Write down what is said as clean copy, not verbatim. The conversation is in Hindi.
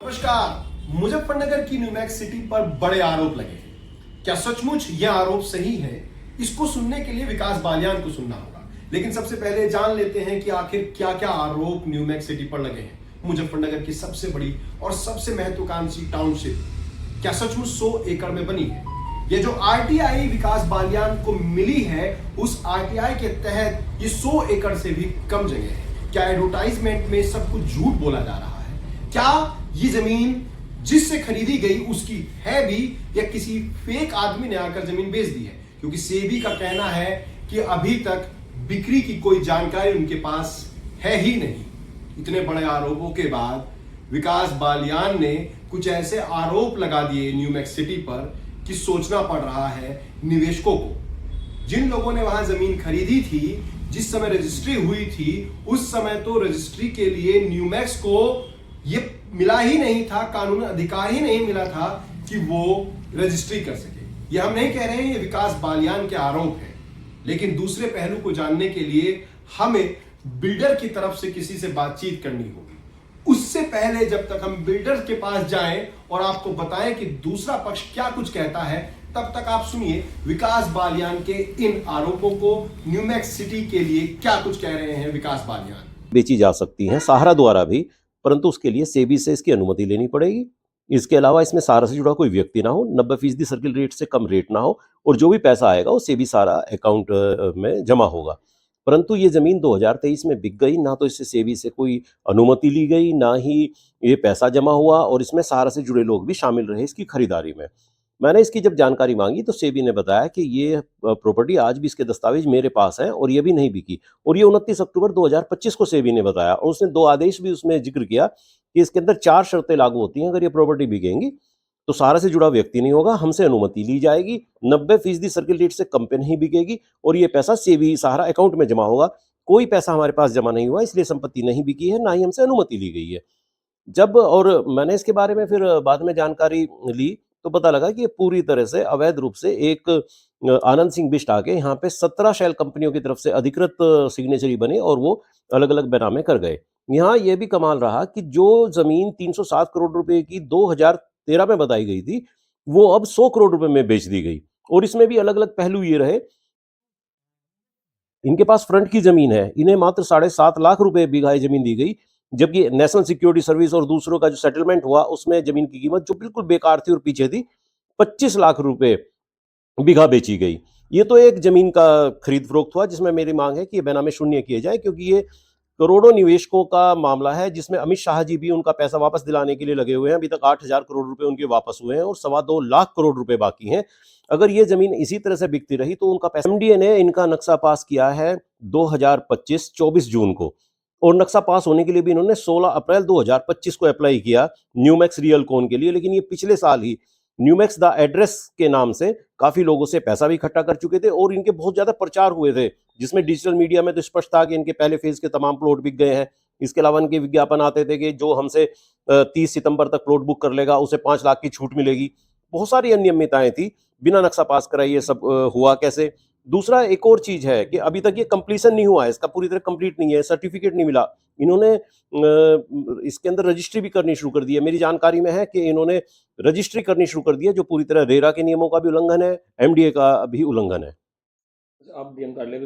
नमस्कार। मुजफ्फरनगर की न्यूमैक्स सिटी पर बड़े आरोप लगे हैं। क्या सचमुच यह आरोप सही है? इसको सुनने के लिए विकास बालियान को सुनना होगा। लेकिन सबसे पहले जान लेते हैं कि आखिर क्या क्या आरोप न्यूमैक्स सिटी पर लगे हैं। मुजफ्फरनगर की सबसे बड़ी और सबसे महत्वाकांक्षी टाउनशिप क्या सचमुच 100 एकड़ में बनी है? ये जो आरटीआई विकास बालियान को मिली है, उस आरटीआई के तहत ये 100 एकड़ से भी कम जगह है। क्या एडवर्टाइजमेंट में सब कुछ झूठ बोला जा रहा है? क्या ये जमीन जिससे खरीदी गई उसकी है भी, या किसी फेक आदमी ने आकर जमीन बेच दी है? क्योंकि सेबी का कहना है कि अभी तक बिक्री की कोई जानकारी उनके पास है ही नहीं। इतने बड़े आरोपों के बाद विकास बालियान ने कुछ ऐसे आरोप लगा दिए न्यूमैक्स सिटी पर कि सोचना पड़ रहा है निवेशकों को। जिन लोगों ने वहां जमीन खरीदी थी, जिस समय रजिस्ट्री हुई थी, उस समय तो रजिस्ट्री के लिए न्यूमैक्स को ये मिला ही नहीं था, कानूनी अधिकार ही नहीं मिला था कि वो रजिस्ट्री कर सके। ये हम नहीं कह रहे हैं, ये विकास बालियान के आरोप है। लेकिन दूसरे पहलू को जानने के लिए हमें बिल्डर की तरफ से किसी से बातचीत करनी होगी। उससे पहले जब तक हम बिल्डर के पास जाएं और आपको बताएं कि दूसरा पक्ष क्या कुछ कहता है, तब तक आप सुनिए विकास बालियान के इन आरोपों को। न्यूमैक्स सिटी के लिए क्या कुछ कह रहे हैं विकास बालियान। बेची जा सकती हैं सहारा द्वारा भी, परंतु उसके लिए सेबी से इसकी अनुमति लेनी पड़ेगी। इसके अलावा इसमें सहारा से जुड़ा कोई व्यक्ति ना हो, 90% सर्किल रेट से कम रेट ना हो, और जो भी पैसा आएगा वो सेबी सहारा अकाउंट में जमा होगा। परंतु ये जमीन 2023 में बिक गई, ना तो इससे सेबी से कोई अनुमति ली गई, ना ही ये पैसा जमा हुआ, और इसमें सहारा से जुड़े लोग भी शामिल रहे इसकी खरीदारी में। मैंने इसकी जब जानकारी मांगी तो सेबी ने बताया कि ये प्रॉपर्टी आज भी इसके दस्तावेज मेरे पास हैं और ये भी नहीं बिकी। और ये 29 अक्टूबर 2025 को सेबी ने बताया, और उसने 2 आदेश भी उसमें जिक्र किया कि इसके अंदर 4 शर्तें लागू होती हैं। अगर ये प्रॉपर्टी बिकेंगी तो सहारा से जुड़ा व्यक्ति नहीं होगा, हमसे अनुमति ली जाएगी, 90% सर्किल रेट से कम पे नहीं बिकेगी, और ये पैसा सेबी सहारा अकाउंट में जमा होगा। कोई पैसा हमारे पास जमा नहीं हुआ, इसलिए संपत्ति नहीं बिकी है, ना ही हमसे अनुमति ली गई है। जब और मैंने इसके बारे में फिर बाद में जानकारी ली तो पता लगा कि ये पूरी तरह से अवैध रूप से एक आनंद सिंह बिष्ट आके यहाँ पे 17 शैल कंपनियों की तरफ से अधिकृत सिग्नेचरी बने और वो अलग-अलग बेनामे कर गए। यहाँ ये भी कमाल रहा कि जो ज़मीन 307 करोड़ रुपए की 2013 में बताई गई थी, वो अब 100 करोड़ रुपए में बेच दी गई। और इसमें भी अलग-अलग पहलू ये रहे, इनके पास फ्रंट की ज़मीन है, इन्हें मात्र 7.5 लाख रुपए बीघा ज़मीन दी गई, जबकि नेशनल सिक्योरिटी सर्विस और दूसरों का जो सेटलमेंट हुआ उसमें ज़मीन की कीमत जो बिल्कुल बेकार थी और पीछे थी, 25 लाख रुपए बीघा बेची गई। ये तो एक ज़मीन का खरीद फरोख्त हुआ, जिसमें मेरी मांग है कि ये बेनामे शून्य किए जाए, क्योंकि ये करोड़ों निवेशकों का मामला है, जिसमें अमित शाह जी भी उनका पैसा वापस दिलाने के लिए लगे हुए हैं। अभी तक 8,000 करोड़ रुपए उनके वापस हुए हैं और 2.25 लाख करोड़ रुपए बाकी हैं। अगर ये जमीन इसी तरह से बिकती रही तो उनका पैसा, एमडीए ने इनका नक्शा पास किया है 2025 24 जून को, और नक्शा पास होने के लिए भी इन्होंने 16 अप्रैल 2025 को अप्लाई किया न्यूमैक्स रियल कोन के लिए। लेकिन ये पिछले साल ही न्यूमैक्स द एड्रेस के नाम से काफी लोगों से पैसा भी इकट्ठा कर चुके थे, और इनके बहुत ज्यादा प्रचार हुए थे, जिसमें डिजिटल मीडिया में तो स्पष्ट था कि इनके पहले फेज के तमाम प्लॉट बिक गए हैं। इसके अलावा इनके विज्ञापन आते थे कि जो हमसे 30 सितंबर तक प्लॉट बुक कर लेगा उसे 5 लाख की छूट मिलेगी। बहुत सारी अनियमितताएं थी, बिना नक्शा पास कराए ये सब हुआ कैसे? दूसरा एक और चीज है कि अभी तक ये कंप्लीशन नहीं हुआ है, इसका पूरी तरह कंप्लीट नहीं है, सर्टिफिकेट नहीं मिला। इन्होंने इसके अंदर रजिस्ट्री भी करनी शुरू कर दी है। मेरी जानकारी में है कि इन्होंने रजिस्ट्री करनी शुरू कर दी है, जो पूरी तरह रेरा के नियमों का भी उल्लंघन है, एमडीए का भी उल्लंघन है। आप डीएम कार्यालय